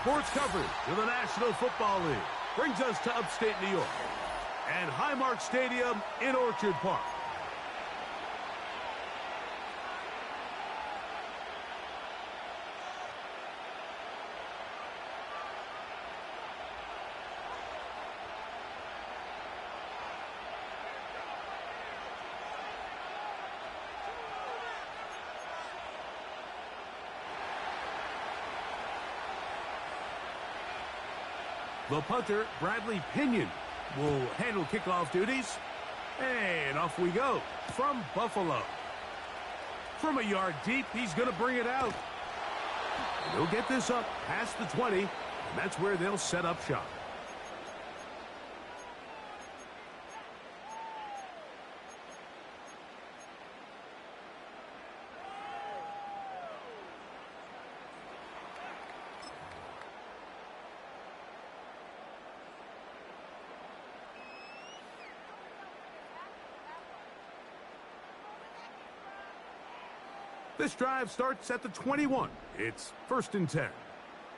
Sports coverage of the National Football League brings us to upstate New York and Highmark Stadium in Orchard Park. The punter, Bradley Pinion, will handle kickoff duties. And off we go from Buffalo. From a yard deep, he's going to bring it out. And he'll get this up past the 20, and that's where they'll set up shop. This drive starts at the 21. It's 1st and 10.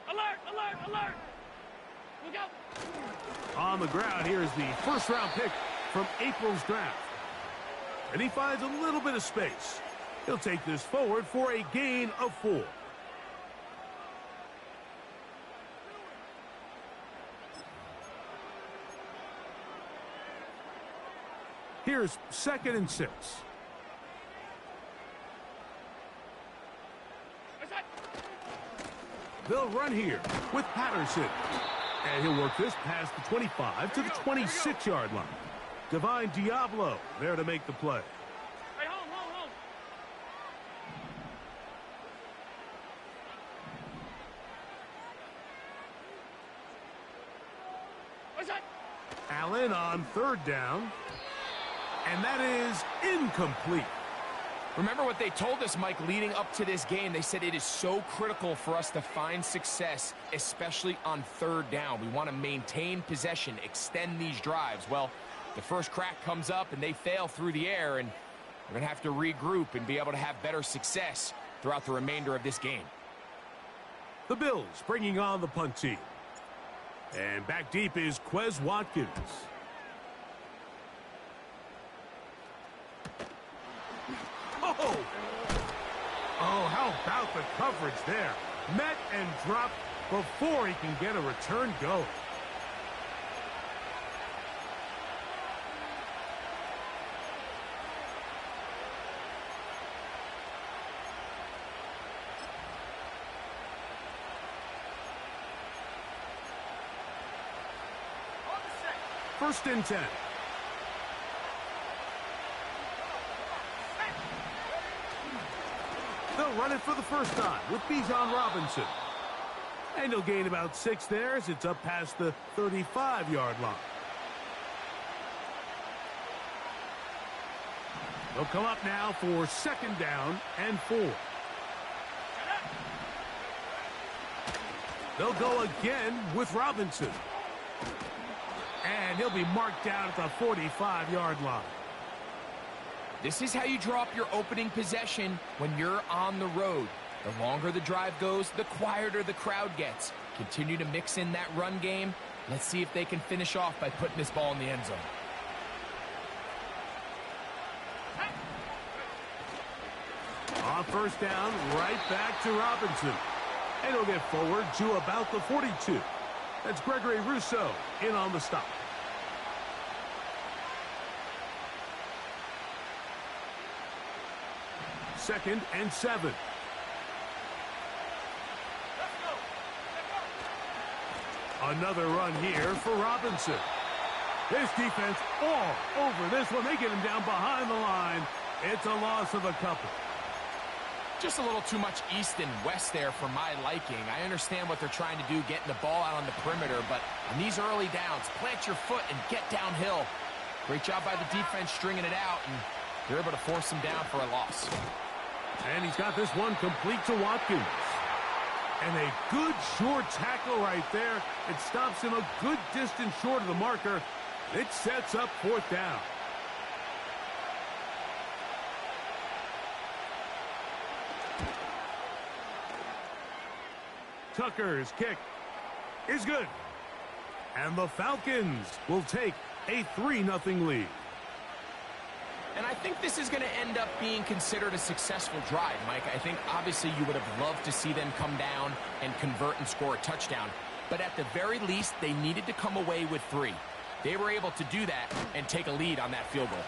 Alert, alert, alert! Look out! On the ground, here's the first-round pick from April's draft. And he finds a little bit of space. He'll take this forward for a gain of 4. Here's 2nd and 6. They'll run here with Patterson. And he'll work this past the 25 to the 26-yard line. Divine Diablo there to make the play. Hey, hold. What's that? Allen on 3rd down. And that is incomplete. Remember what they told us, Mike, leading up to this game. They said it is so critical for us to find success, especially on 3rd down. We want to maintain possession, extend these drives. Well, the first crack comes up and they fail through the air, and we're going to have to regroup and be able to have better success throughout the remainder of this game. The Bills bringing on the punt team. And back deep is Quez Watkins. Oh, how about the coverage there? Met and dropped before he can get a return go. First and 10. They'll run it for the first time with Bijan Robinson. And he'll gain about 6 there as it's up past the 35-yard line. They'll come up now for 2nd down and 4. They'll go again with Robinson. And he'll be marked down at the 45-yard line. This is how you draw up your opening possession when you're on the road. The longer the drive goes, the quieter the crowd gets. Continue to mix in that run game. Let's see if they can finish off by putting this ball in the end zone. On 1st down, right back to Robinson. And he'll get forward to about the 42. That's Gregory Rousseau in on the stop. Second and 7. Another run here for Robinson. This defense all over this one. They get him down behind the line. It's a loss of a couple. Just a little too much east and west there for my liking. I understand what they're trying to do, getting the ball out on the perimeter, but on these early downs, plant your foot and get downhill. Great job by the defense stringing it out, and they're able to force him down for a loss. And he's got this one complete to Watkins. And a good short tackle right there. It stops him a good distance short of the marker. It sets up 4th down. Tucker's kick is good. And the Falcons will take a 3-0 lead. And I think this is going to end up being considered a successful drive, Mike. I think obviously you would have loved to see them come down and convert and score a touchdown. But at the very least, they needed to come away with 3. They were able to do that and take a lead on that field goal.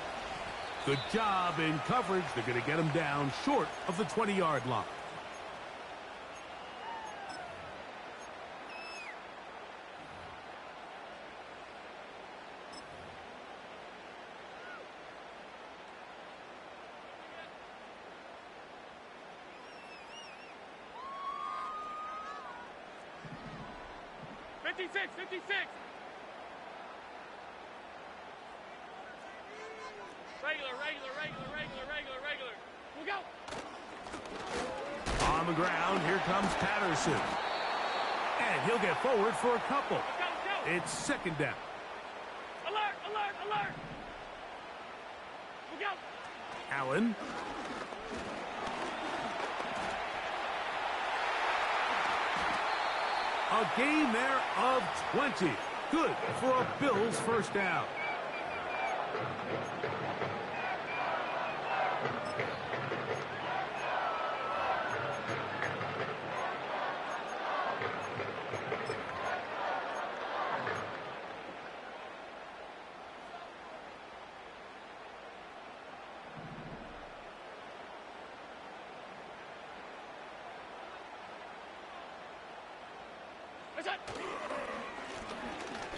Good job in coverage. They're going to get them down short of the 20-yard line. Regular. We'll go. On the ground, here comes Patterson. And he'll get forward for a couple. Let's go. It's second down. Alert. We'll go. Allen. A gain there of 20. Good for a Bills first down.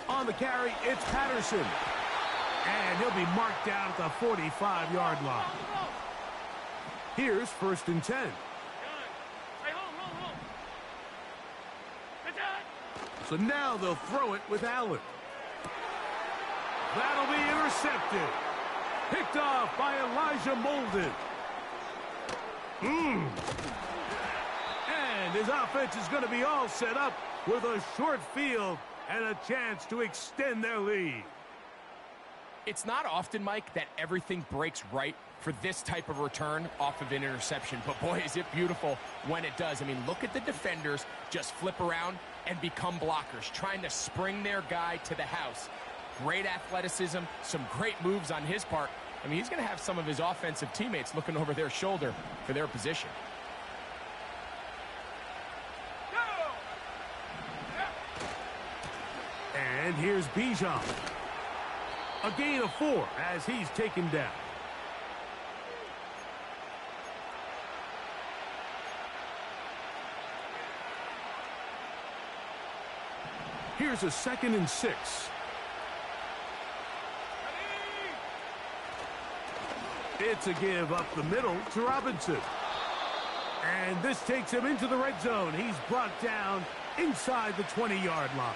On the carry, it's Patterson. And he'll be marked down at the 45-yard line. Here's 1st and 10. Hey, home. So now they'll throw it with Allen. That'll be intercepted. Picked off by Elijah Molden. And his offense is going to be all set up with a short field and a chance to extend their lead. It's not often, Mike, that everything breaks right for this type of return off of an interception. But, boy, is it beautiful when it does. I mean, look at the defenders just flip around and become blockers, trying to spring their guy to the house. Great athleticism, some great moves on his part. I mean, he's going to have some of his offensive teammates looking over their shoulder for their position. And here's Bijan. A gain of 4 as he's taken down. Here's a 2nd and 6. It's a give up the middle to Robinson. And this takes him into the red zone. He's brought down inside the 20-yard line.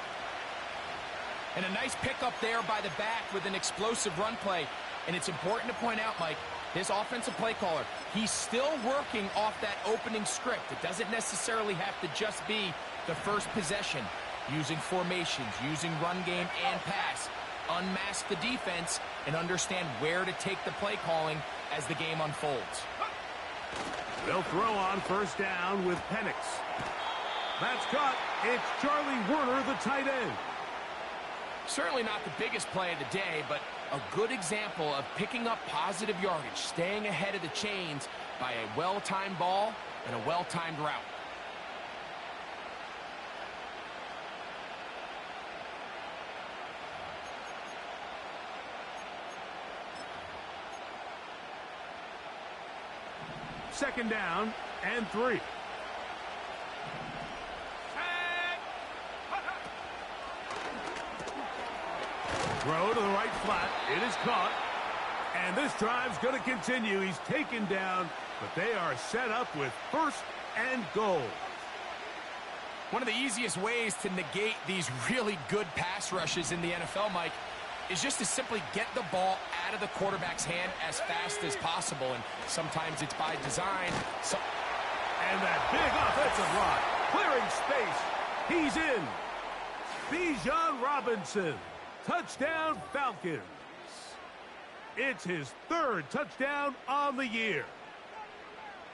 And a nice pickup there by the back with an explosive run play. And it's important to point out, Mike, this offensive play caller, he's still working off that opening script. It doesn't necessarily have to just be the first possession. Using formations, using run game and pass. Unmask the defense and understand where to take the play calling as the game unfolds. They'll throw on 1st down with Penix. That's caught. It's Charlie Werner, the tight end. Certainly not the biggest play of the day, but a good example of picking up positive yardage, staying ahead of the chains by a well-timed ball and a well-timed route. Second down and 3. Throw to the right flat. It is caught. And this drive's going to continue. He's taken down, but they are set up with 1st and goal. One of the easiest ways to negate these really good pass rushes in the NFL, Mike, is just to simply get the ball out of the quarterback's hand as fast as possible. And sometimes it's by design. And that big offensive line, clearing space. He's in. Bijan Robinson. Touchdown, Falcons. It's his 3rd touchdown on the year.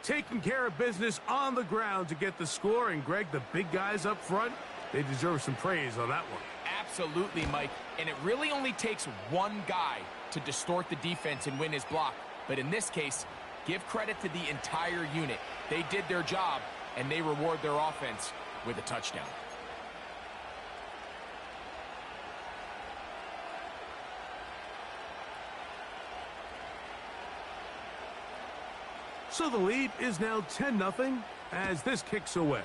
Taking care of business on the ground to get the score. And, Greg, the big guys up front, They deserve some praise on that one. Absolutely, Mike. And it really only takes one guy to distort the defense and win his block. But in this case, give credit to the entire unit. They did their job, and they reward their offense with a touchdown. So the lead is now 10-0 as this kicks away.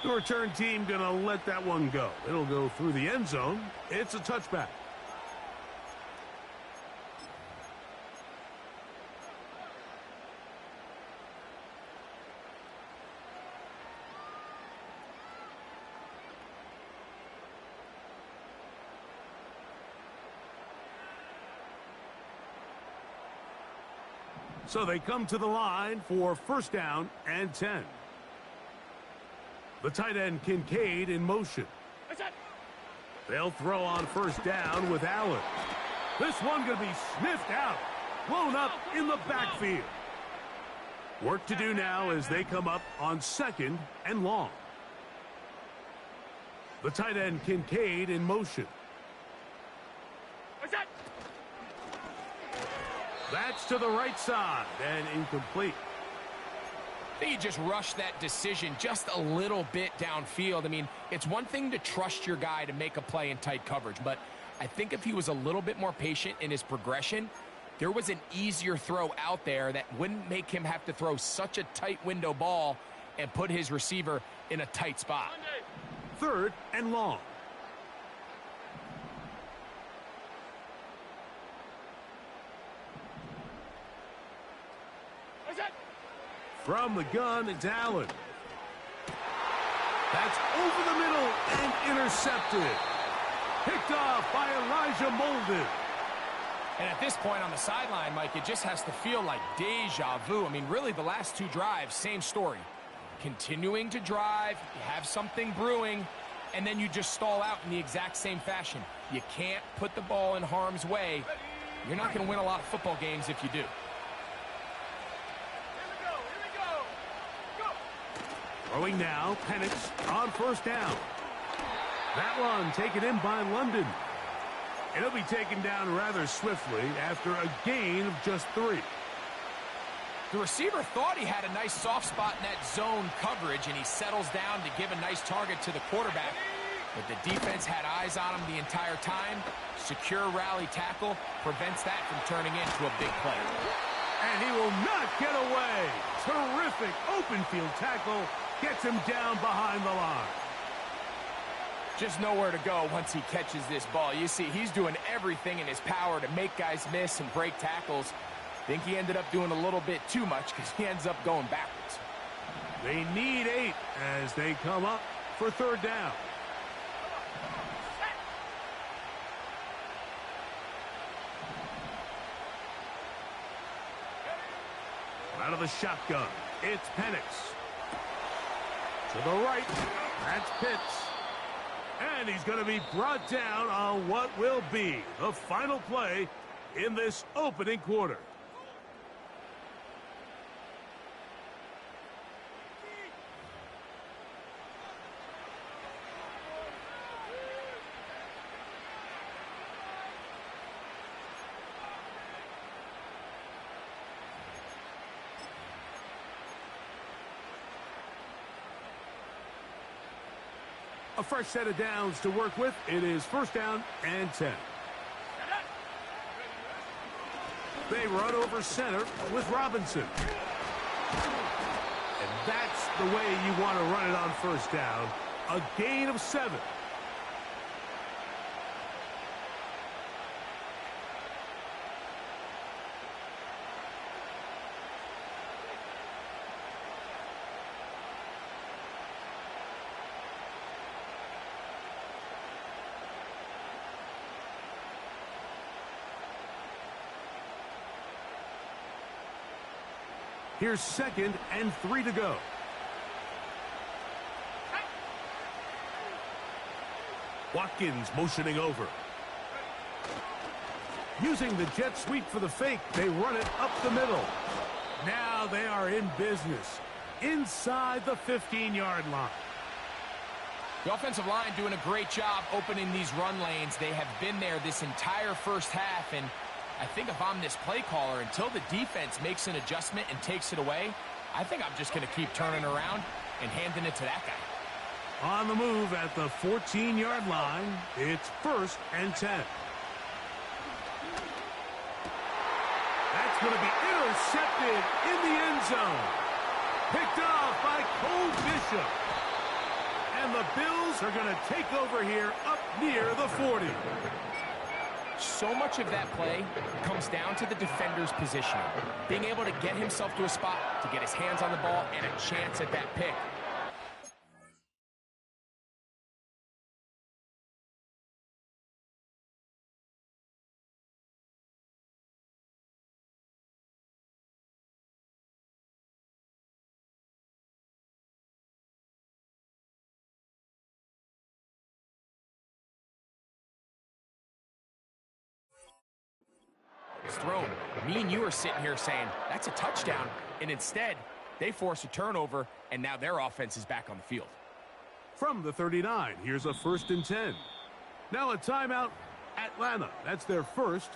The return team going to let that one go. It'll go through the end zone. It's a touchback. So they come to the line for first down and 10. The tight end Kincaid in motion. They'll throw on first down with Allen. This one going to be sniffed out. Blown up in the backfield. Work to do now as they come up on second and long. The tight end Kincaid in motion. That's to the right side and incomplete. I think he just rushed that decision just a little bit downfield. I mean, it's one thing to trust your guy to make a play in tight coverage, but I think if he was a little bit more patient in his progression, there was an easier throw out there that wouldn't make him have to throw such a tight window ball and put his receiver in a tight spot. Third and long. From the gun, it's Allen. That's over the middle and intercepted. Picked off by Elijah Molden. And at this point on the sideline, Mike, it just has to feel like deja vu. I mean, really, the last two drives, same story. Continuing to drive, you have something brewing, and then you just stall out in the exact same fashion. You can't put the ball in harm's way. You're not going to win a lot of football games if you do. Throwing now, Penix on first down. That one taken in by London. It'll be taken down rather swiftly after a gain of just 3. The receiver thought he had a nice soft spot in that zone coverage, and he settles down to give a nice target to the quarterback. But the defense had eyes on him the entire time. Secure rally tackle prevents that from turning into a big play. And he will not get away. Terrific open field tackle. Gets him down behind the line. Just nowhere to go once he catches this ball. You see, he's doing everything in his power to make guys miss and break tackles. Think he ended up doing a little bit too much because he ends up going backwards. They need 8 as they come up for third down. Out of the shotgun, it's Penix. To the right, that's Pitts. And he's going to be brought down on what will be the final play in this opening quarter. A fresh set of downs to work with. It is first down and 10. They run over center with Robinson. And that's the way you want to run it on first down. A gain of 7. Here's second and 3 to go. Watkins motioning over. Using the jet sweep for the fake, they run it up the middle. Now they are in business. inside the 15-yard line. The offensive line doing a great job opening these run lanes. They have been there this entire first half, and I think if I'm this play caller, until the defense makes an adjustment and takes it away, I think I'm just going to keep turning around and handing it to that guy. On the move at the 14-yard line, it's 1st and 10. That's going to be intercepted in the end zone. Picked off by Cole Bishop. And the Bills are going to take over here up near the 40. So much of that play comes down to the defender's positioning. Being able to get himself to a spot, to get his hands on the ball, and a chance at that pick. Thrown. Me and you are sitting here saying, that's a touchdown. And instead, they force a turnover, and now their offense is back on the field. From the 39, here's a 1st and 10. Now a timeout, Atlanta. That's their first.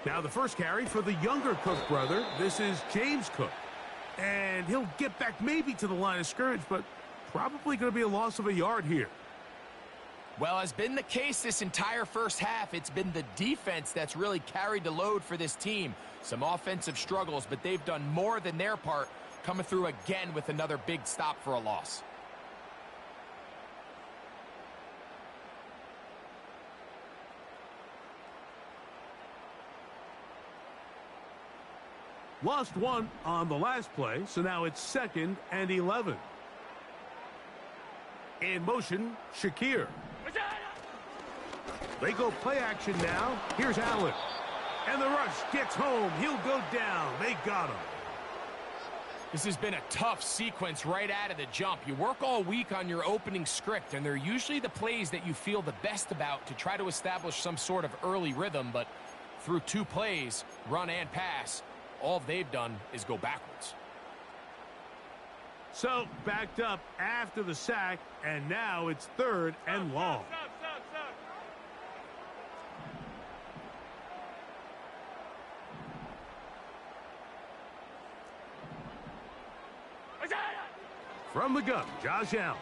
Now the first carry for the younger Cook brother. This is James Cook. And he'll get back maybe to the line of scrimmage, but probably going to be a loss of a yard here. Well, has been the case this entire first half. It's been the defense that's really carried the load for this team. Some offensive struggles, but they've done more than their part, coming through again with another big stop for a loss. Lost one on the last play, so now it's 2nd and 11. In motion, Shakir. They go play action now. Here's Allen. And the rush gets home. He'll go down. They got him. This has been a tough sequence right out of the jump. You work all week on your opening script, and they're usually the plays that you feel the best about to try to establish some sort of early rhythm, but through 2 plays, run and pass, all they've done is go backwards. So, backed up after the sack, and now it's 3rd and long. Stop. From the gun, Josh Allen.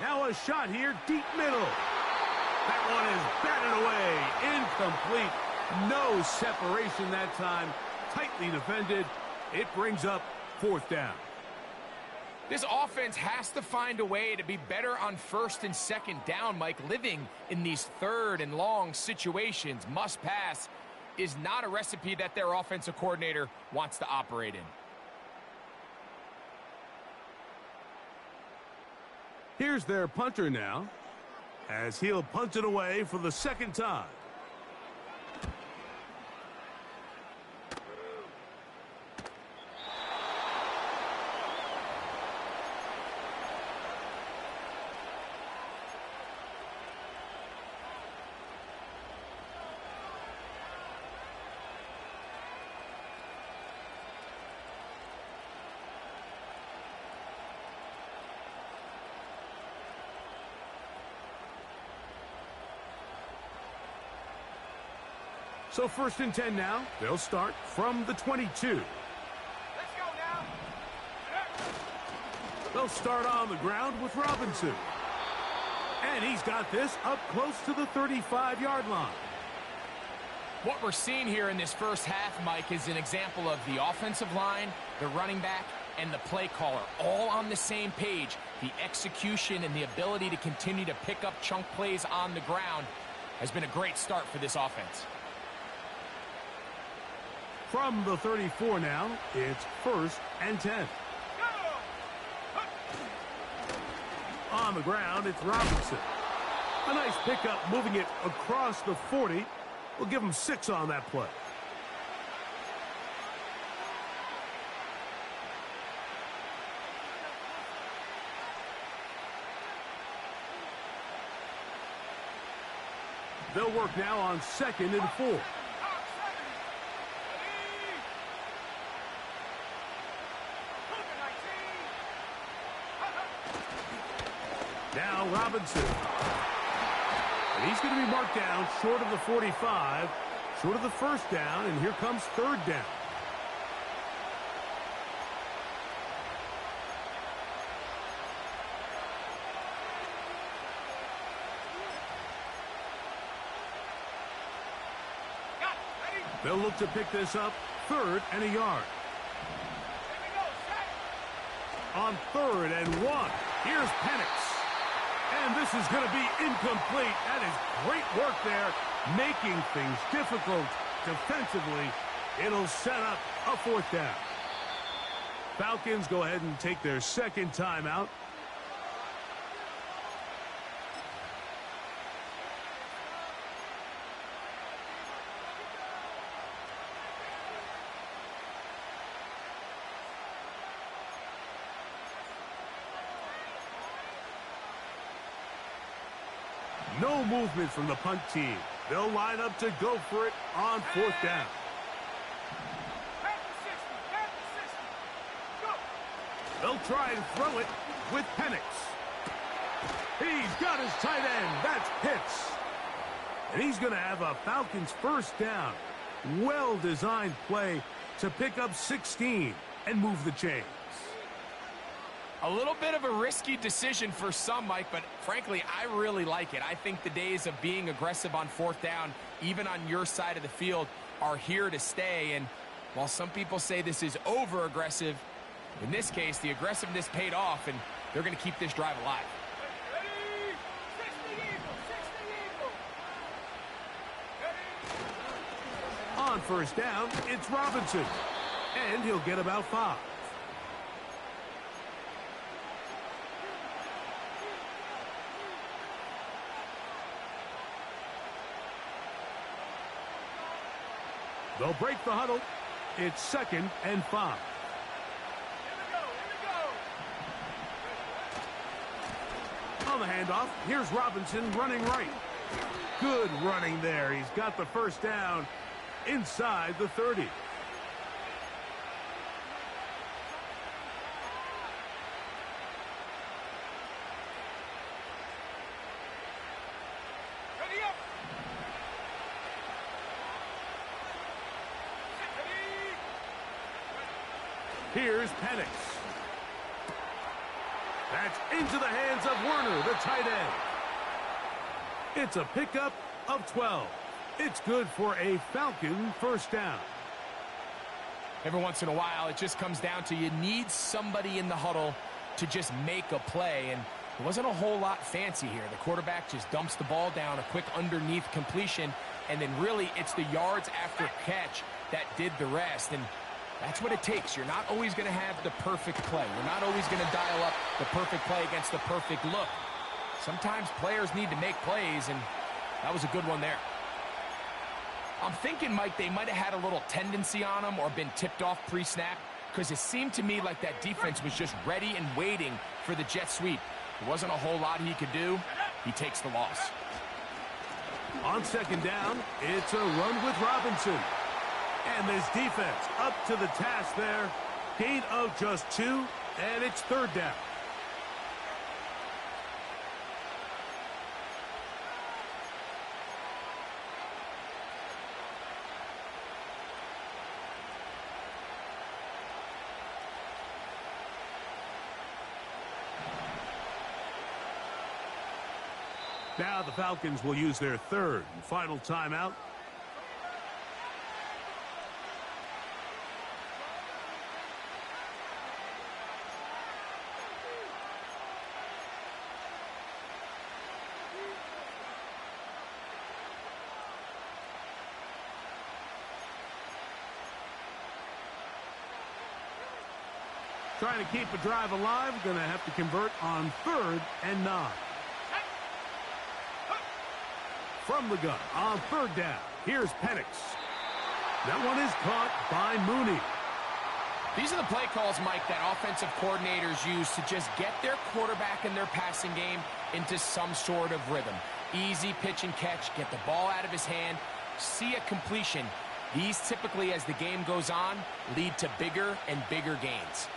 Now a shot here, deep middle. That one is batted away, incomplete. No separation that time, tightly defended. It brings up 4th down. This offense has to find a way to be better on 1st and 2nd down, Mike. Living in these 3rd and long situations, must pass, is not a recipe that their offensive coordinator wants to operate in. Here's their punter now, as he'll punt it away for the 2nd time. So 1st and 10 now. They'll start from the 22. Let's go now. They'll start on the ground with Robinson. And he's got this up close to the 35-yard line. What we're seeing here in this first half, Mike, is an example of the offensive line, the running back, and the play caller all on the same page. The execution and the ability to continue to pick up chunk plays on the ground has been a great start for this offense. From the 34 now, it's 1st and 10. Go! On the ground, it's Robinson. A nice pickup moving it across the 40. We'll give him 6 on that play. They'll work now on 2nd and 4. Now Robinson. And he's going to be marked down short of the 45, short of the first down, and here comes 3rd down. They'll look to pick this up, 3rd and a yard. On 3rd and 1, here's Penix. And this is going to be incomplete. That is great work there, making things difficult defensively. It'll set up a 4th down. Falcons go ahead and take their 2nd timeout. No movement from the punt team. They'll line up to go for it on 4th down. They'll try and throw it with Penix. He's got his tight end. That's Pitts. And he's going to have a Falcons 1st down. Well-designed play to pick up 16 and move the chains. A little bit of a risky decision for some, Mike, but frankly, I really like it. I think the days of being aggressive on 4th down, even on your side of the field, are here to stay. And while some people say this is over-aggressive, in this case, the aggressiveness paid off, and they're going to keep this drive alive. On 1st down, it's Robinson, and he'll get about 5. They'll break the huddle. It's 2nd and 5. On the handoff, here's Robinson running right. Good running there. He's got the 1st down inside the 30. Here's Penix. That's into the hands of Werner, the tight end. It's a pickup of 12. It's good for a Falcon 1st down. Every once in a while, it just comes down to you need somebody in the huddle to just make a play, and it wasn't a whole lot fancy here. The quarterback just dumps the ball down, a quick underneath completion, and then really it's the yards after catch that did the rest. And that's what it takes. You're not always going to have the perfect play. You're not always going to dial up the perfect play against the perfect look. Sometimes players need to make plays, and that was a good one there. I'm thinking, Mike, they might have had a little tendency on him or been tipped off pre-snap, because it seemed to me like that defense was just ready and waiting for the jet sweep. There wasn't a whole lot he could do. He takes the loss. On 2nd down, it's a run with Robinson. And this defense up to the task there. Gain of just 2, and it's 3rd down. Now the Falcons will use their 3rd and final timeout. trying to keep a drive alive. Going to have to convert on 3rd and 9. From the gun on 3rd down. Here's Penix. That one is caught by Mooney. These are the play calls, Mike, that offensive coordinators use to just get their quarterback and their passing game into some sort of rhythm. Easy pitch and catch, get the ball out of his hand, see a completion. These typically, as the game goes on, lead to bigger and bigger gains.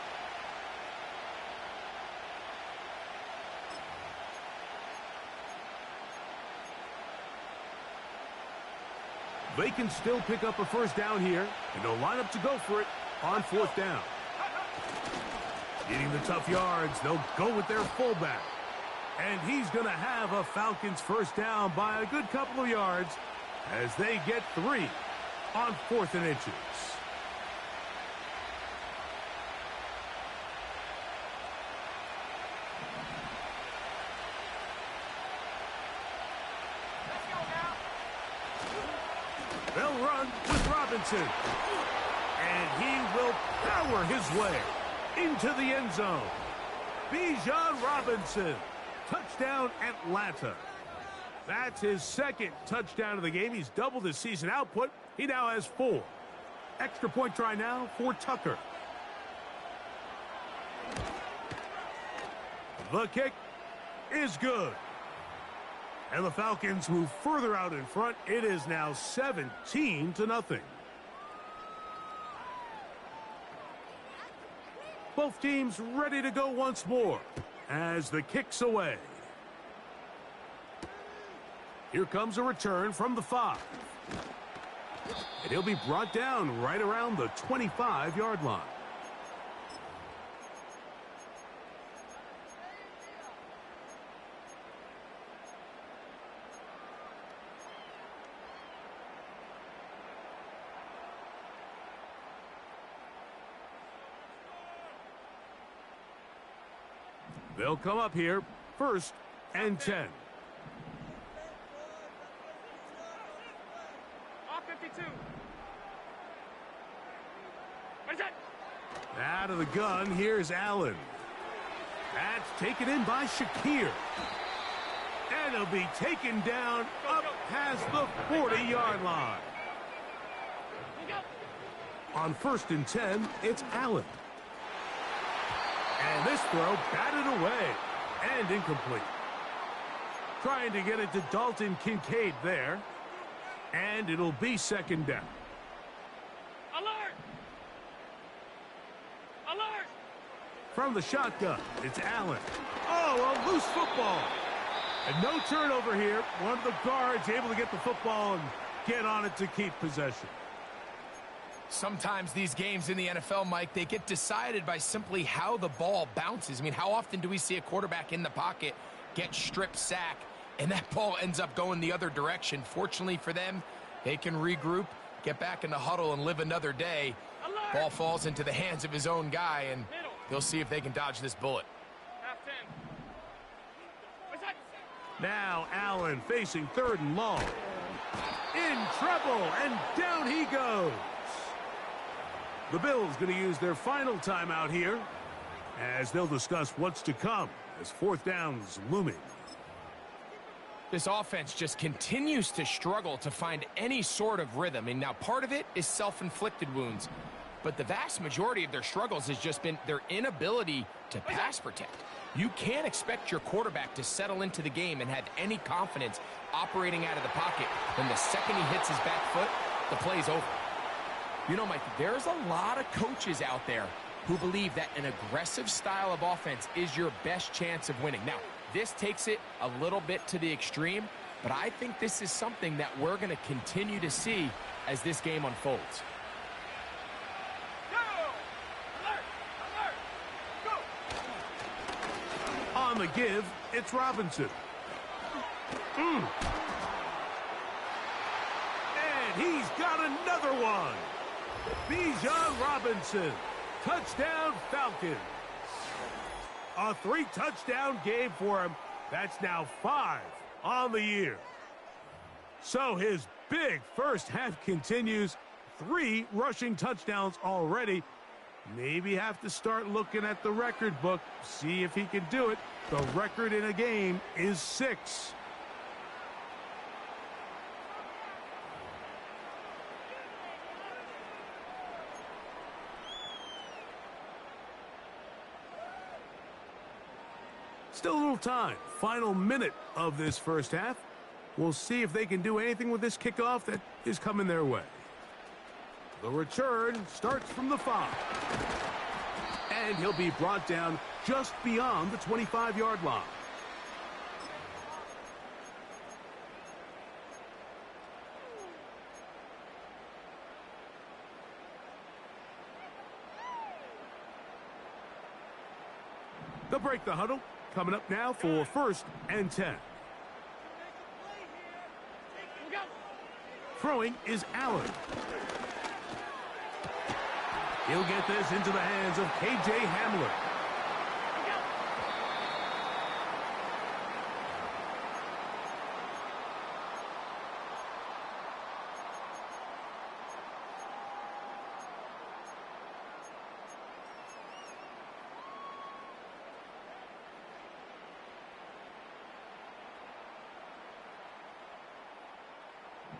They can still pick up a first down here, and they'll line up to go for it on 4th down. Getting the tough yards, they'll go with their fullback. And he's going to have a Falcons first down by a good couple of yards as they get 3 on 4th and inches. They'll run with Robinson. And he will power his way into the end zone. Bijan Robinson. Touchdown, Atlanta. That's his 2nd touchdown of the game. He's doubled his season output. He now has 4. Extra point try now for Tucker. The kick is good. And the Falcons move further out in front. It is now 17-0. Both teams ready to go once more as the kick's away. Here comes a return from the 5. And he'll be brought down right around the 25-yard line. They'll come up here, 1st and 10. All 52. What is that? Out of the gun, here's Allen. That's taken in by Shakir. And it'll be taken down up past the 40-yard line. On 1st and 10, it's Allen. And this throw batted away and incomplete. Trying to get it to Dalton Kincaid there. And it'll be 2nd down. Alert! Alert! From the shotgun, it's Allen. Oh, a loose football. And no turnover here. One of the guards able to get the football and get on it to keep possession. Sometimes these games in the NFL, Mike, they get decided by simply how the ball bounces. I mean, how often do we see a quarterback in the pocket get strip sack and that ball ends up going the other direction? Fortunately for them, they can regroup, get back in the huddle, and live another day. Alert! Ball falls into the hands of his own guy, and they'll see if they can dodge this bullet. Half 10. What's that? Now Allen facing 3rd and long. In trouble, and down he goes. The Bills going to use their final timeout here as they'll discuss what's to come as 4th down's looming. This offense just continues to struggle to find any sort of rhythm. And now part of it is self-inflicted wounds. But the vast majority of their struggles has just been their inability to pass protect. You can't expect your quarterback to settle into the game and have any confidence operating out of the pocket. When the second he hits his back foot, the play's over. You know, Mike, there's a lot of coaches out there who believe that an aggressive style of offense is your best chance of winning. Now, this takes it a little bit to the extreme, but I think this is something that we're going to continue to see as this game unfolds. Go! Alert! Alert! Go! On the give, it's Robinson. And he's got another one. Bijan Robinson. Touchdown Falcons. A 3-touchdown game for him. That's now 5 on the year. So his big first half continues. 3 rushing touchdowns already. Maybe have to start looking at the record book, see if he can do it. The record in a game is 6. Still a little time. Final minute of this first half. We'll see if they can do anything with this kickoff that is coming their way. The return starts from the 5. And he'll be brought down just beyond the 25-yard line. They'll break the huddle. Coming up now for 1st and 10. Throwing is Allen. He'll get this into the hands of K.J. Hamler.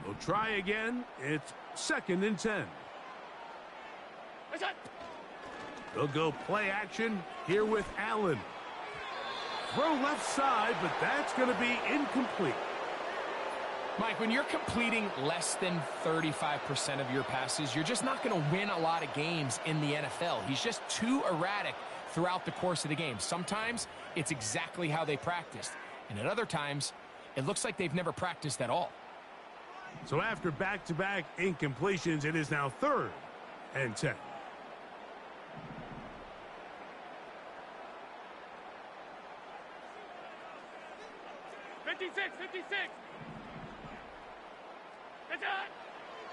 We'll try again. It's 2nd and 10. They'll go play action here with Allen. Throw left side, but that's going to be incomplete. Mike, when you're completing less than 35% of your passes, you're just not going to win a lot of games in the NFL. He's just too erratic throughout the course of the game. Sometimes it's exactly how they practiced, and at other times it looks like they've never practiced at all. So after back-to-back incompletions, it is now 3rd and 10.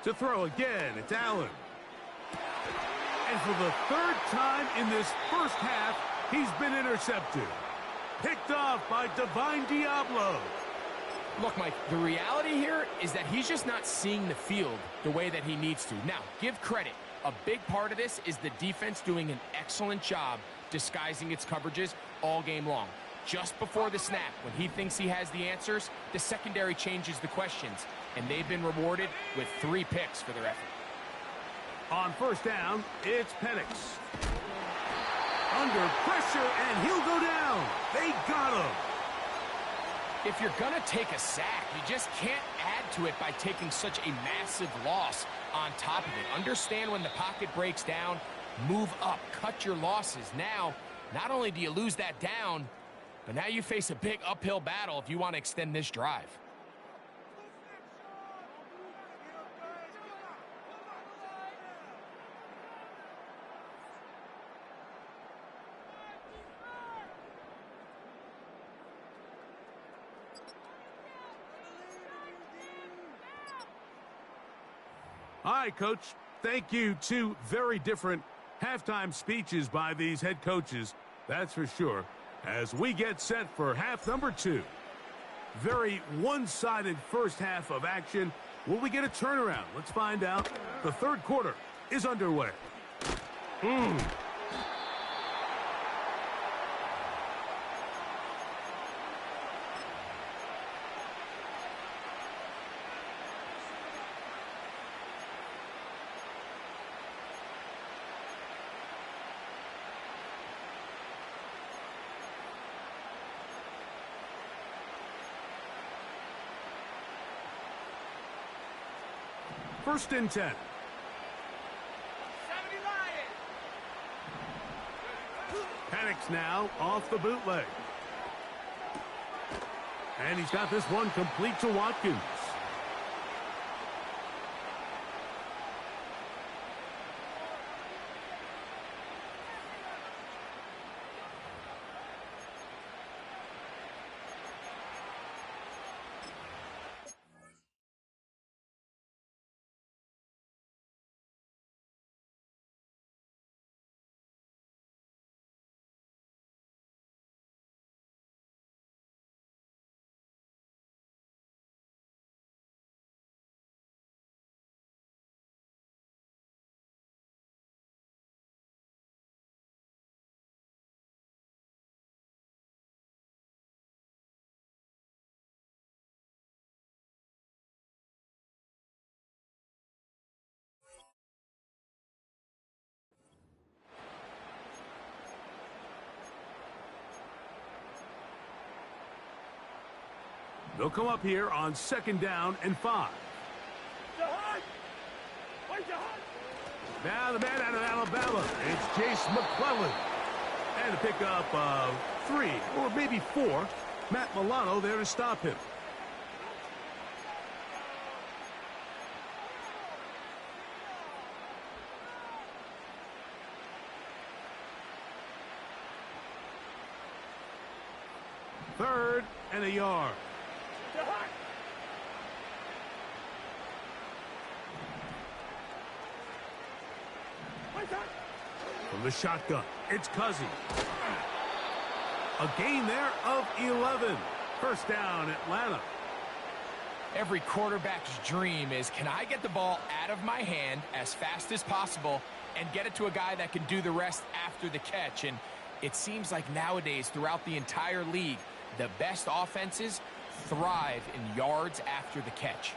To throw again, it's Allen. And for the 3rd time in this first half, he's been intercepted. Picked off by Divine Diablo. Look, Mike, the reality here is that he's just not seeing the field the way that he needs to. Now, give credit. A big part of this is the defense doing an excellent job disguising its coverages all game long. Just before the snap, when he thinks he has the answers, the secondary changes the questions, and they've been rewarded with 3 picks for their effort. On 1st down, it's Penix. Under pressure, and he'll go down. They got him. If you're going to take a sack, you just can't add to it by taking such a massive loss on top of it. Understand when the pocket breaks down, move up, cut your losses. Now, not only do you lose that down, but now you face a big uphill battle if you want to extend this drive. All right, Coach. Thank you. 2 very different halftime speeches by these head coaches, that's for sure, as we get set for half number 2. Very one-sided first half of action. Will we get a turnaround? Let's find out. The 3rd quarter is underway. First and 10. Penix now off the bootleg. And he's got this one complete to Watkins. They'll come up here on 2nd down and 5. Now the man out of Alabama, it's Jace McClellan. And a pickup of 3, or maybe 4. Matt Milano there to stop him. Third and a yard. From the shotgun, it's Cousins. A gain there of 11. First down, Atlanta. Every quarterback's dream is, can I get the ball out of my hand as fast as possible and get it to a guy that can do the rest after the catch? And it seems like nowadays, throughout the entire league, the best offenses thrive in yards after the catch.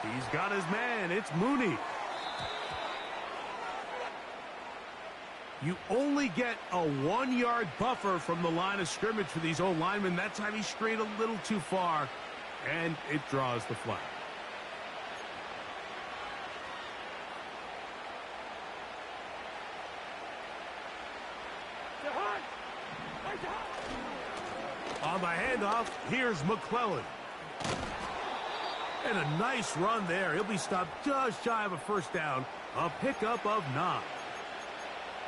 He's got his man. It's Mooney. You only get a 1-yard buffer from the line of scrimmage for these old linemen. That time he strayed a little too far, and it draws the flag. On the handoff, here's McClellan. And a nice run there. He'll be stopped just shy of a first down. A pickup of 9.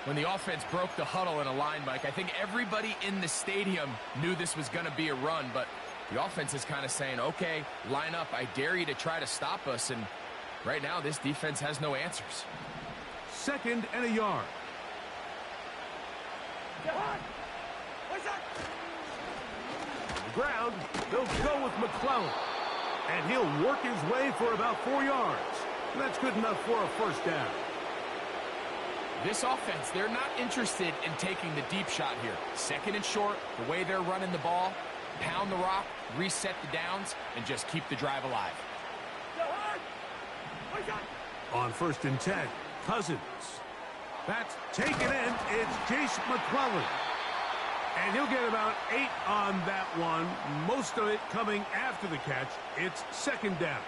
When the offense broke the huddle in a line, Mike, I think everybody in the stadium knew this was going to be a run, but the offense is kind of saying, okay, line up. I dare you to try to stop us, and right now this defense has no answers. 2nd and a yard. Ground, they'll go with McClellan, and he'll work his way for about 4 yards. And that's good enough for a first down. This offense, they're not interested in taking the deep shot here. 2nd and short, the way they're running the ball, pound the rock, reset the downs, and just keep the drive alive. On 1st and 10, Cousins. That's taken in. It's Jace McClellan. And he'll get about 8 on that one, most of it coming after the catch. It's 2nd down.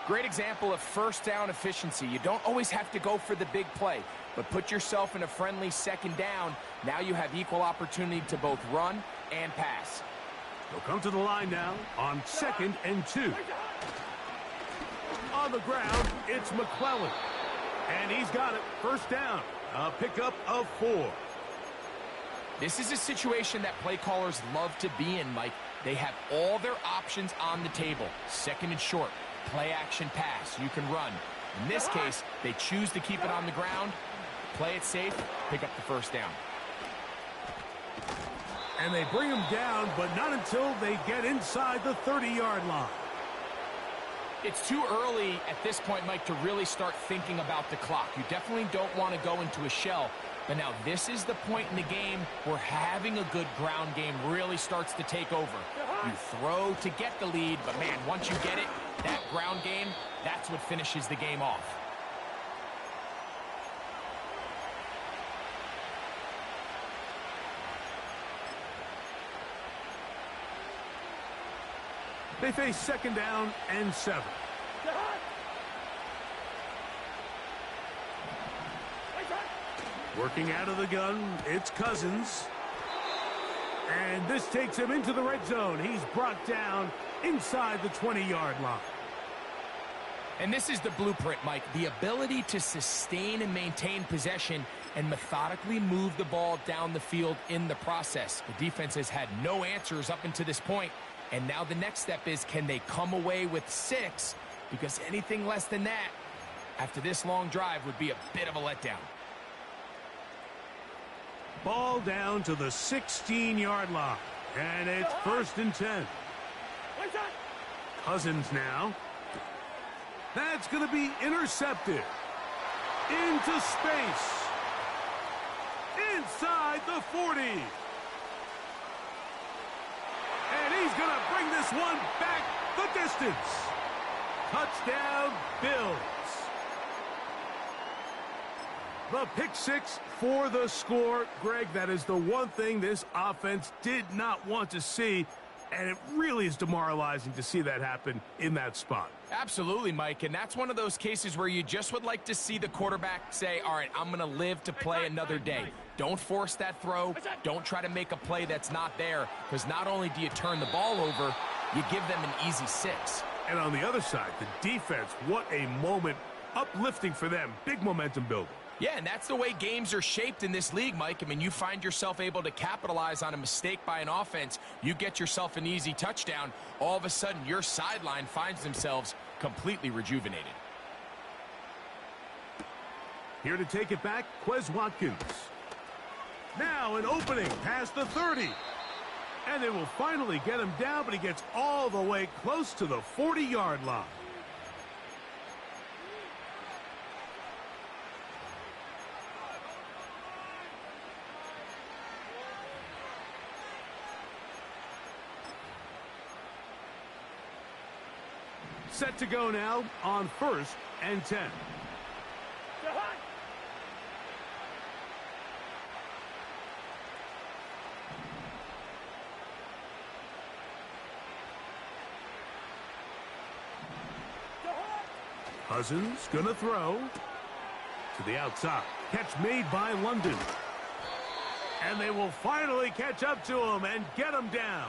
Great example of first down efficiency. You don't always have to go for the big play, but put yourself in a friendly 2nd down. Now you have equal opportunity to both run and pass. They'll come to the line now on 2nd and 2. On the ground, it's McClellan. And he's got it. First down. A pickup of 4. This is a situation that play callers love to be in, Mike. They have all their options on the table. 2nd and short, play action pass. You can run. In this case, they choose to keep it on the ground, play it safe, pick up the first down. And they bring him down, but not until they get inside the 30-yard line. It's too early at this point, Mike, to really start thinking about the clock. You definitely don't want to go into a shell. But now this is the point in the game where having a good ground game really starts to take over. You throw to get the lead, but man, once you get it, that ground game, that's what finishes the game off. They face 2nd down and 7. Working out of the gun, it's Cousins. And this takes him into the red zone. He's brought down inside the 20-yard line. And this is the blueprint, Mike. The ability to sustain and maintain possession and methodically move the ball down the field in the process. The defense has had no answers up until this point. And now the next step is, can they come away with 6? Because anything less than that, after this long drive, would be a bit of a letdown. Ball down to the 16-yard line. And it's 1st and 10. Cousins now. That's going to be intercepted. Into space. Inside the 40. And he's going to bring this one back the distance. Touchdown, Bills. The pick six for the score. Greg, that is the one thing this offense did not want to see, and it really is demoralizing to see that happen in that spot. Absolutely, Mike, and that's one of those cases where you just would like to see the quarterback say, all right, I'm going to live to play another day. Don't force that throw. Don't try to make a play that's not there, because not only do you turn the ball over, you give them an easy 6. And on the other side, the defense, what a moment. Uplifting for them. Big momentum building. Yeah, and that's the way games are shaped in this league, Mike. I mean, you find yourself able to capitalize on a mistake by an offense. You get yourself an easy touchdown. All of a sudden, your sideline finds themselves completely rejuvenated. Here to take it back, Quez Watkins. Now an opening past the 30. And they will finally get him down, but he gets all the way close to the 40-yard line. Set to go now on 1st and 10. Cousins gonna throw to the outside. Catch made by London. And they will finally catch up to him and get him down.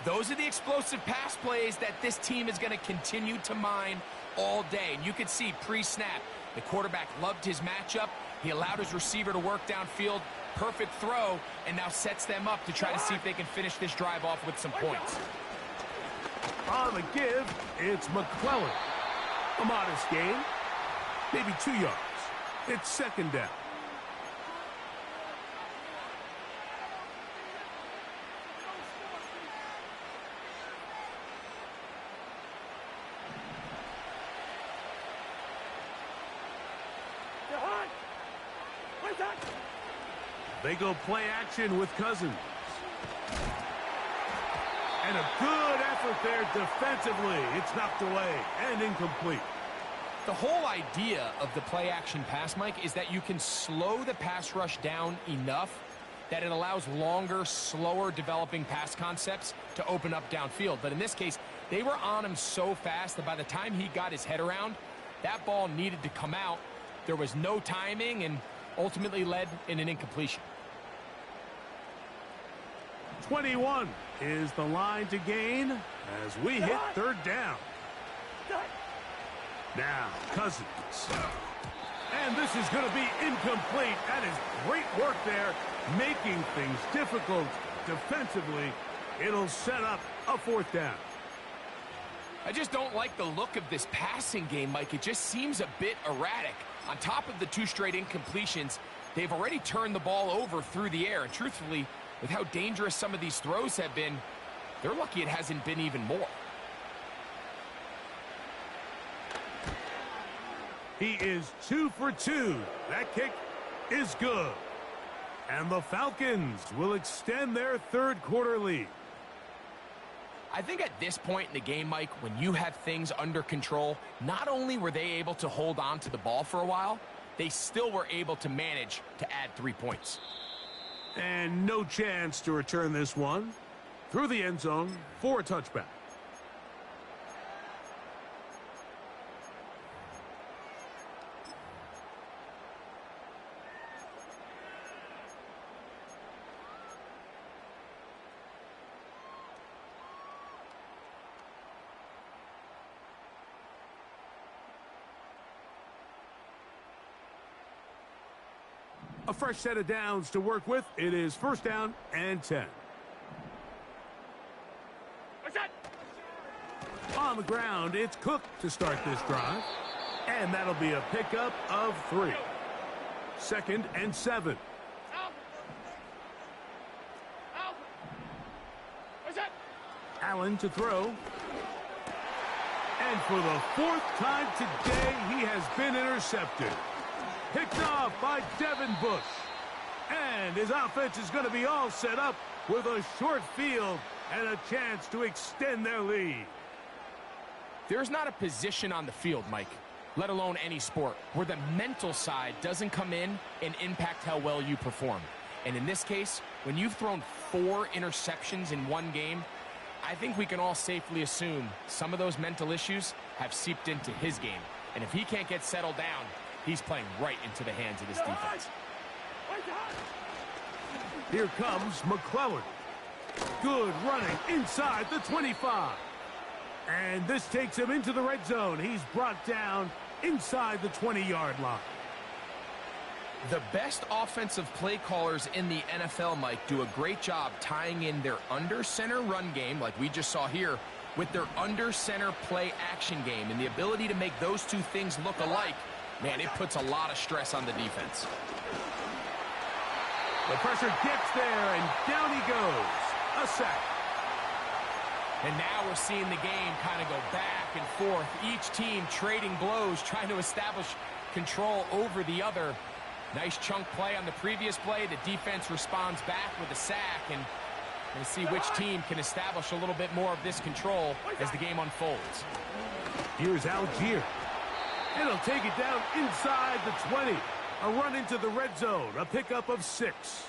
Those are the explosive pass plays that this team is going to continue to mine all day. And you could see pre-snap, the quarterback loved his matchup. He allowed his receiver to work downfield. Perfect throw, and now sets them up to try to see if they can finish this drive off with some points. On the give, it's McClellan. A modest gain, maybe 2 yards. It's 2nd down. They go play action with Cousins. And a good effort there defensively. It's knocked away and incomplete. The whole idea of the play-action pass, Mike, is that you can slow the pass rush down enough that it allows longer, slower developing pass concepts to open up downfield. But in this case, they were on him so fast that by the time he got his head around, that ball needed to come out. There was no timing and ultimately led in an incompletion. 21 is the line to gain as we hit 3rd down. Now, Cousins. And this is going to be incomplete. That is great work there, making things difficult defensively. It'll set up a 4th down. I just don't like the look of this passing game, Mike. It just seems a bit erratic. On top of the 2 straight incompletions, they've already turned the ball over through the air. And truthfully, with how dangerous some of these throws have been, they're lucky it hasn't been even more. He is 2 for 2. That kick is good. And the Falcons will extend their 3rd quarter lead. I think at this point in the game, Mike, when you have things under control, not only were they able to hold on to the ball for a while, they still were able to manage to add 3 points. And no chance to return this one through the end zone for a touchback. A fresh set of downs to work with. It is 1st down and 10. On the ground, it's Cook to start this drive. And that'll be a pickup of 3. 2nd and 7. Allen to throw. And for the 4th time today, he has been intercepted. Picked off by Devin Bush. And his offense is going to be all set up with a short field and a chance to extend their lead. There's not a position on the field, Mike, let alone any sport, where the mental side doesn't come in and impact how well you perform. And in this case, when you've thrown 4 interceptions in one game, I think we can all safely assume some of those mental issues have seeped into his game. And if he can't get settled down, he's playing right into the hands of this defense. Here comes McClellan. Good running inside the 25. And this takes him into the red zone. He's brought down inside the 20-yard line. The best offensive play callers in the NFL, Mike, do a great job tying in their under-center run game, like we just saw here, with their under-center play action game. And the ability to make those two things look alike, man, it puts a lot of stress on the defense. The pressure gets there, and down he goes. A sack. And now we're seeing the game kind of go back and forth. Each team trading blows, trying to establish control over the other. Nice chunk play on the previous play. The defense responds back with a sack, and we'll see which team can establish a little bit more of this control as the game unfolds. Here's Algier. And he'll take it down inside the 20. A run into the red zone, a pickup of 6.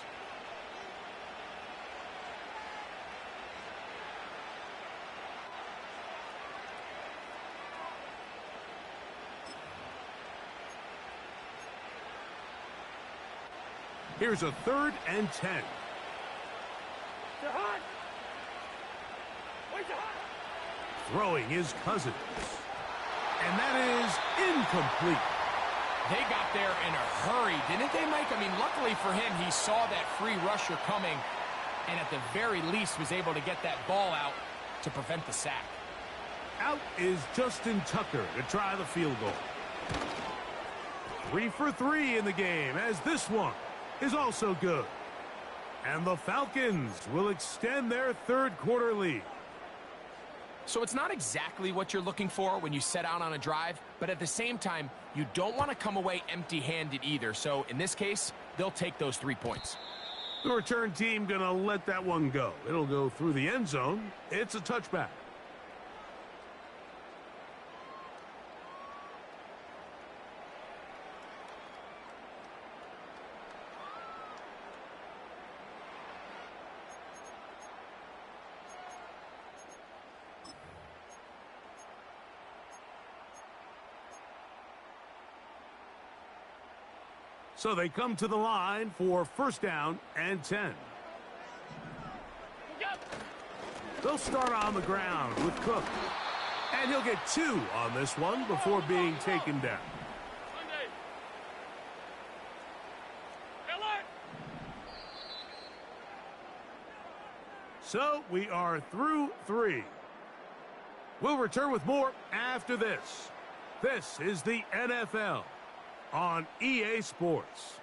Here's a 3rd and 10. Throwing his Cousins. And that is incomplete. They got there in a hurry, didn't they, Mike? I mean, luckily for him, he saw that free rusher coming, and at the very least was able to get that ball out to prevent the sack. Out is Justin Tucker to try the field goal. 3 for 3 in the game, as this one is also good. And the Falcons will extend their 3rd quarter lead. So it's not exactly what you're looking for when you set out on a drive, but at the same time, you don't want to come away empty-handed either. So in this case, they'll take those 3 points. The return team going to let that one go. It'll go through the end zone. It's a touchback. So they come to the line for 1st down and 10. They'll start on the ground with Cook. And he'll get 2 on this one before being taken down. So we are through 3. We'll return with more after this. This is the NFL on EA Sports.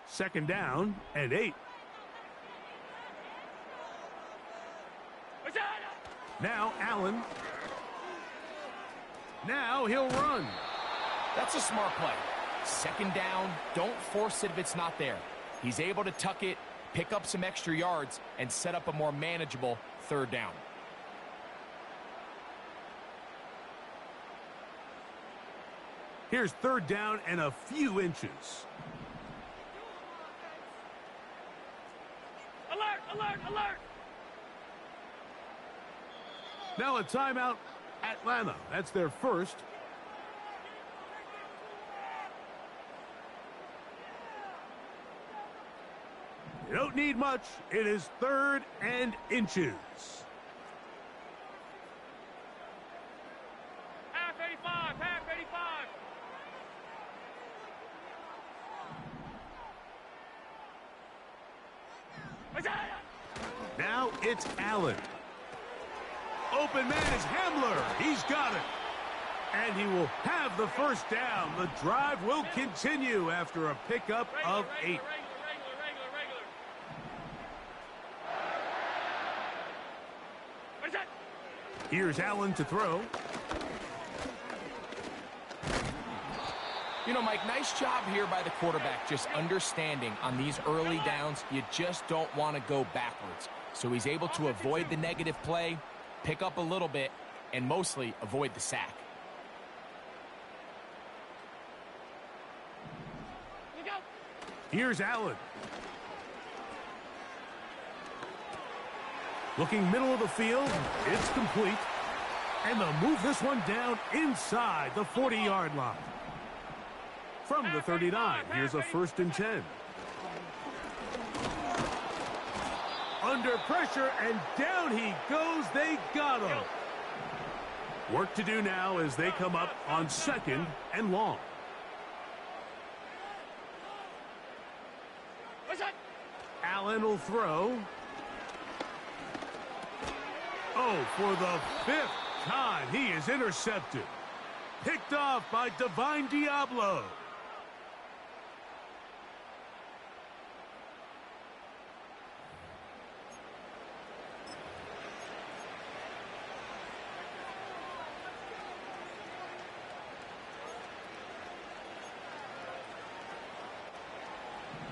Second down and 8. Now Allen. Now he'll run. That's a smart play. Second down, don't force it if it's not there. He's able to tuck it, pick up some extra yards, and set up a more manageable 3rd down. Here's 3rd down and a few inches. Alert! Alert! Now a timeout, Atlanta. That's their first. You don't need much. It is 3rd and inches. Half 85! Now it's Allen. Open man is Hamler. He's got it. And he will have the first down. The drive will continue after a pickup of 8. Here's Allen to throw. You know, Mike, nice job here by the quarterback, just understanding on these early downs, you just don't want to go backwards. So he's able to avoid the negative play, pick up a little bit, and mostly avoid the sack. Here's Allen. Looking middle of the field, it's complete. And they'll move this one down inside the 40-yard line. From the 39, here's a 1st and 10. Under pressure, and down he goes. They got him. Work to do now as they come up on 2nd and long. Allen will throw. Oh, for the 5th time, he is intercepted. Picked off by Divine Diablo.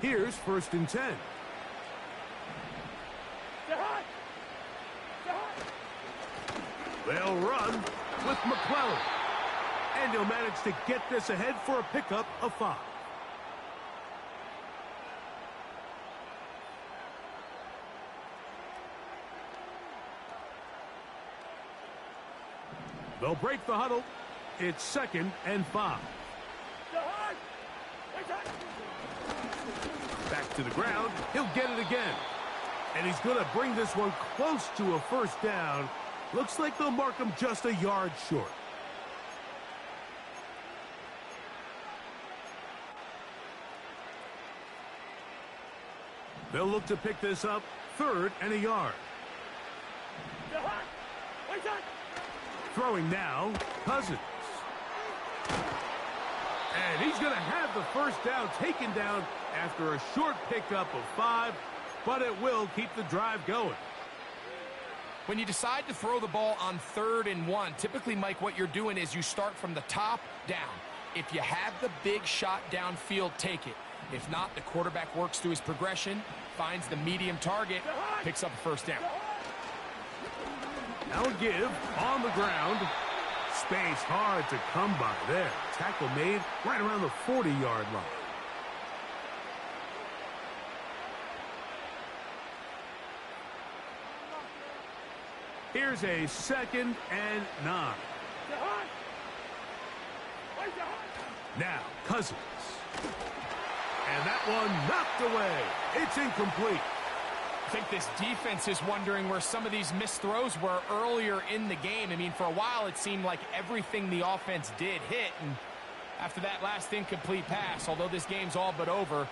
Here's 1st and 10. They'll run with McClellan. And he'll manage to get this ahead for a pickup of 5. They'll break the huddle. It's 2nd and 5. Back to the ground. He'll get it again. And he's going to bring this one close to a 1st down. Looks like they'll mark him just a yard short. They'll look to pick this up 3rd and a yard. Throwing now, Cousins. And he's going to have the 1st down taken down after a short pickup of 5, but it will keep the drive going. When you decide to throw the ball on 3rd and 1, typically, Mike, what you're doing is you start from the top down. If you have the big shot downfield, take it. If not, the quarterback works through his progression, finds the medium target, picks up a 1st down. Now a give on the ground. Space hard to come by there. Tackle made right around the 40-yard line. Here's a 2nd and 9. Now, Cousins. And that one knocked away. It's incomplete. I think this defense is wondering where some of these missed throws were earlier in the game. I mean, for a while, it seemed like everything the offense did hit. And after that last incomplete pass, although this game's all but over,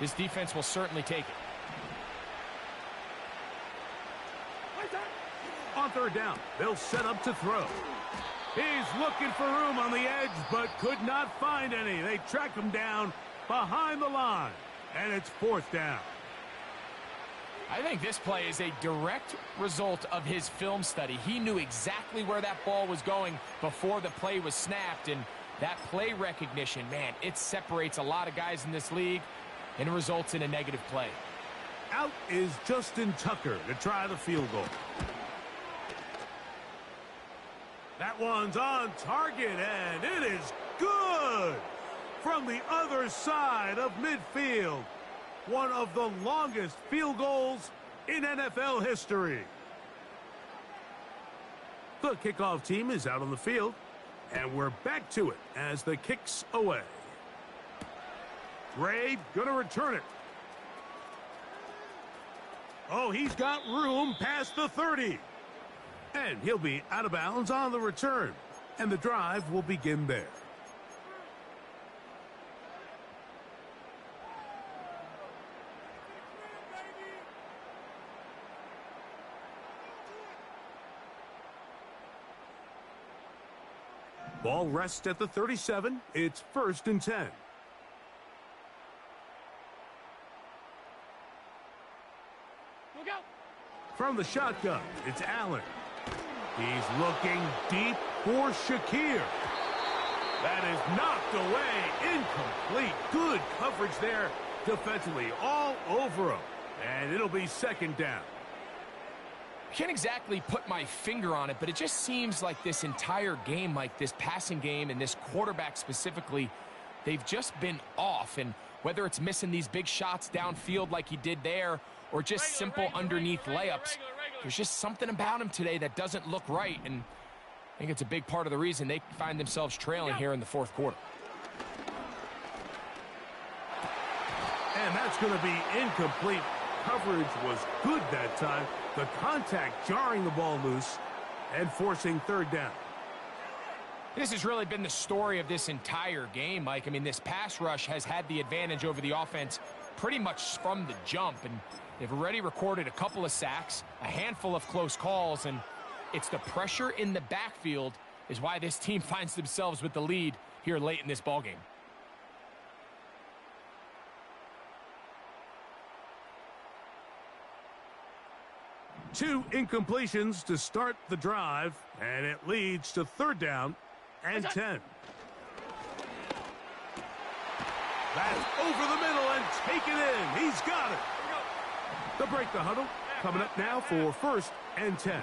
this defense will certainly take it. On 3rd down, they'll set up to throw. He's looking for room on the edge, but could not find any. They track him down behind the line, and it's 4th down. I think this play is a direct result of his film study. He knew exactly where that ball was going before the play was snapped, and that play recognition, man, it separates a lot of guys in this league, and it results in a negative play. Out is Justin Tucker to try the field goal. That one's on target, and it is good from the other side of midfield. One of the longest field goals in NFL history. The kickoff team is out on the field, and we're back to it as the kick's away. Gray gonna return it. Oh, he's got room past the 30. And he'll be out of bounds on the return. And the drive will begin there. Ball rests at the 37. It's 1st and 10. Look out. From the shotgun, it's Allen. He's looking deep for Shakir. That is knocked away. Incomplete. Good coverage there defensively all over him. And it'll be 2nd down. I can't exactly put my finger on it, but it just seems like this entire game, like this passing game and this quarterback specifically, they've just been off. And whether it's missing these big shots downfield like he did there or just simple underneath layups, there's just something about him today that doesn't look right. And I think it's a big part of the reason they find themselves trailing here in the 4th quarter. And that's going to be incomplete. Coverage was good that time. The contact jarring the ball loose and forcing 3rd down. This has really been the story of this entire game, Mike. I mean, this pass rush has had the advantage over the offense pretty much from the jump. And they've already recorded a couple of sacks, a handful of close calls, and it's the pressure in the backfield is why this team finds themselves with the lead here late in this ballgame. Two incompletions to start the drive, and it leads to 3rd down and 10. That's over the middle and taken in. He's got it. They'll break the huddle. Coming up now for 1st and 10.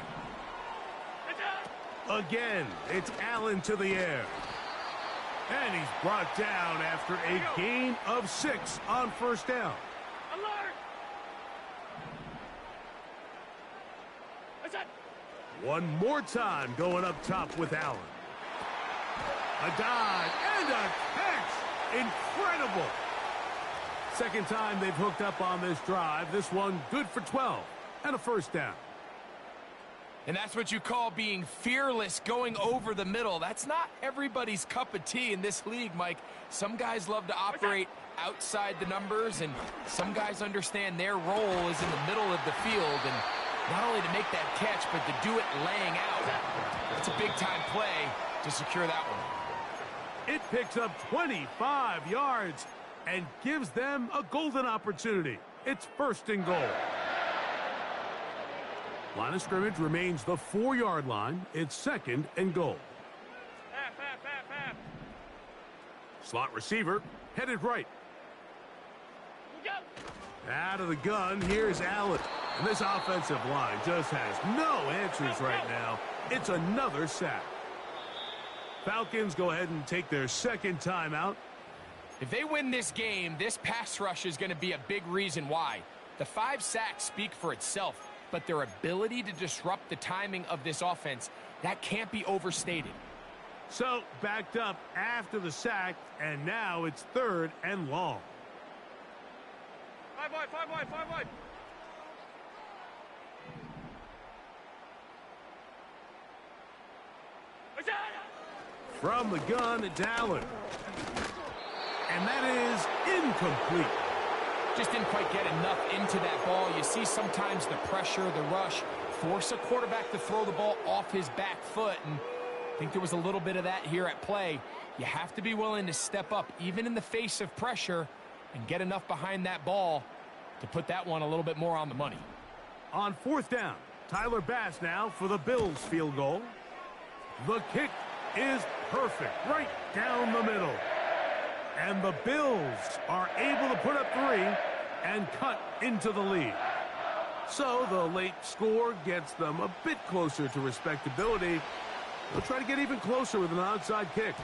Again, it's Allen to the air. And he's brought down after a gain of 6 on 1st down. Alert. One more time going up top with Allen. A dive and a catch. Incredible. 2nd time they've hooked up on this drive. This one good for 12 and a 1st down. And that's what you call being fearless, going over the middle. That's not everybody's cup of tea in this league, Mike. Some guys love to operate outside the numbers, and some guys understand their role is in the middle of the field. And not only to make that catch, but to do it laying out. It's a big-time play to secure that one. It picks up 25 yards and gives them a golden opportunity. It's 1st and goal. Line of scrimmage remains the 4-yard line. It's 2nd and goal. Half. Slot receiver headed right. Look out. Out of the gun, here's Allen. And this offensive line just has no answers right now. It's another sack. Falcons go ahead and take their 2nd timeout. If they win this game, this pass rush is going to be a big reason why. The 5 sacks speak for itself, but their ability to disrupt the timing of this offense, that can't be overstated. So, backed up after the sack, and now it's 3rd and long. 5 wide. From the gun, it's Allen. And that is incomplete. Just didn't quite get enough into that ball. You see sometimes the pressure, the rush, force a quarterback to throw the ball off his back foot. And I think there was a little bit of that here at play. You have to be willing to step up, even in the face of pressure, and get enough behind that ball to put that one a little bit more on the money. On 4th down, Tyler Bass now for the Bills field goal. The kick is perfect, right down the middle. And the Bills are able to put up 3 and cut into the lead. So the late score gets them a bit closer to respectability. They'll try to get even closer with an onside kick.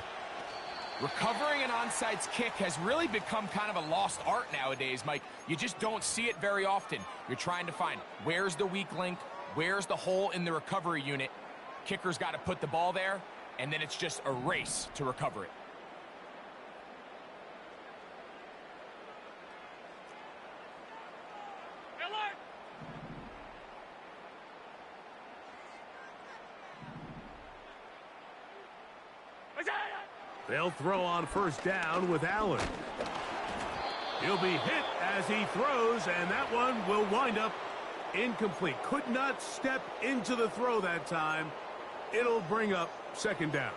Recovering an onside kick has really become kind of a lost art nowadays, Mike. You just don't see it very often. You're trying to find where's the weak link, where's the hole in the recovery unit. Kicker's got to put the ball there, and then it's just a race to recover it. Alert. They'll throw on 1st down with Allen. He'll be hit as he throws, and that one will wind up incomplete. Could not step into the throw that time. It'll bring up 2nd down.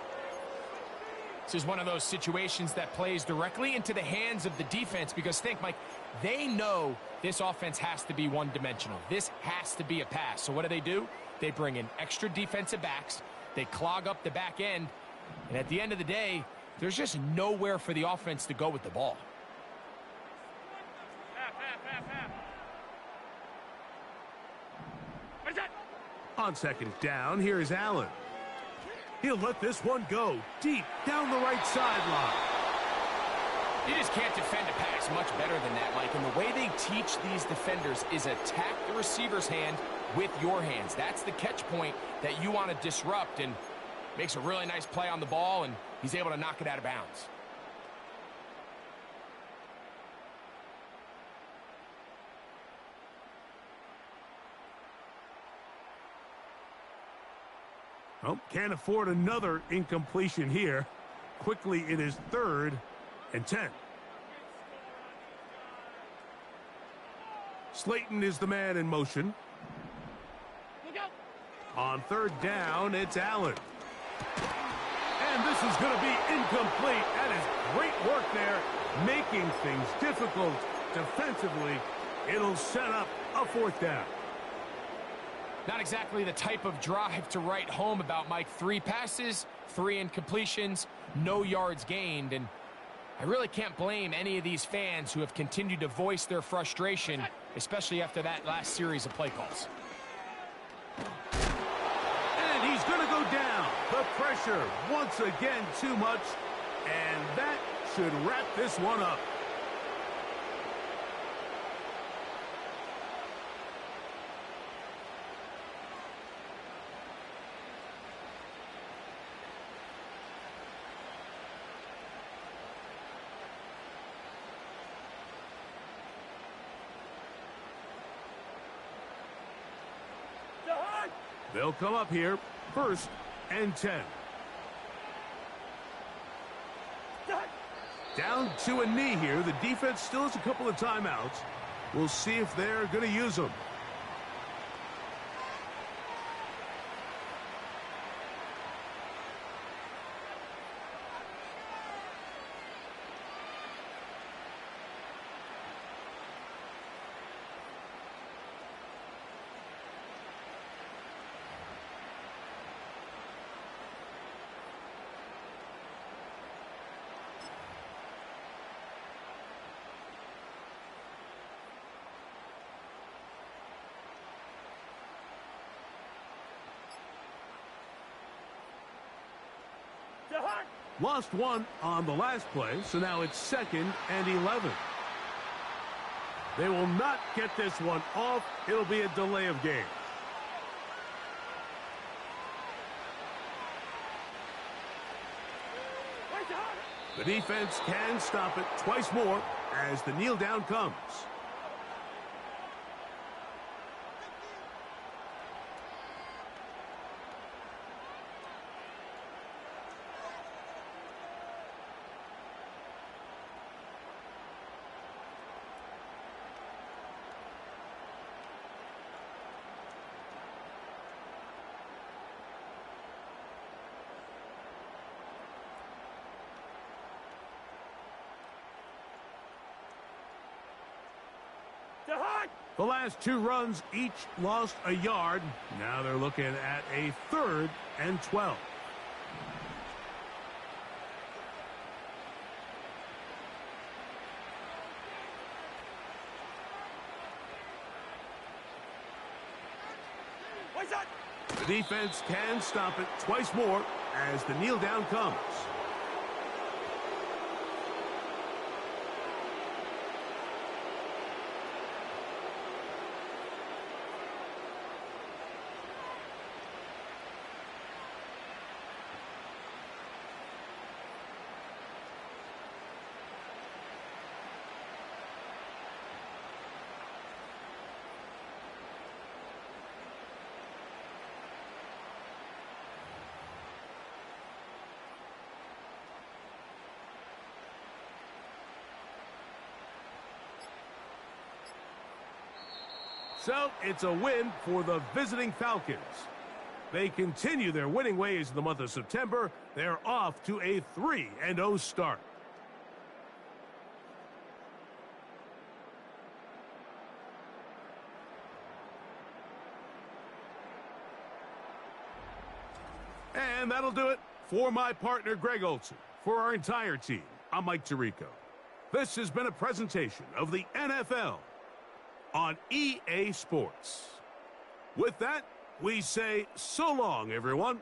This is one of those situations that plays directly into the hands of the defense because think, Mike, they know this offense has to be one-dimensional. This has to be a pass. So what do? They bring in extra defensive backs. They clog up the back end. And at the end of the day, there's just nowhere for the offense to go with the ball. On second down, here's Allen. He'll let this one go deep down the right sideline. You just can't defend a pass much better than that, Mike. And the way they teach these defenders is attack the receiver's hand with your hands. That's the catch point that you want to disrupt, and makes a really nice play on the ball, and he's able to knock it out of bounds. Oh, can't afford another incompletion here. Quickly it is 3rd and 10. Slayton is the man in motion. On 3rd down, it's Allen. And this is going to be incomplete. That is great work there, making things difficult defensively. It'll set up a 4th down. Not exactly the type of drive to write home about, Mike. 3 passes, 3 incompletions, no yards gained. And I really can't blame any of these fans who have continued to voice their frustration, especially after that last series of play calls. And he's going to go down. The pressure, once again, too much. And that should wrap this one up. They'll come up here, 1st and 10. Down to a knee here. The defense still has a couple of timeouts. We'll see if they're going to use them. Lost one on the last play, so now it's 2nd and 11. They will not get this one off. It'll be a delay of game. The defense can stop it twice more as the kneel down comes. The last 2 runs each lost a yard. Now they're looking at a 3rd and 12. The defense can stop it twice more as the kneel down comes. So it's a win for the visiting Falcons. They continue their winning ways in the month of September. They're off to a 3-0 start. And that'll do it for my partner, Greg Olson. For our entire team, I'm Mike Tirico. This has been a presentation of the NFL on EA Sports. With that, we say so long, everyone.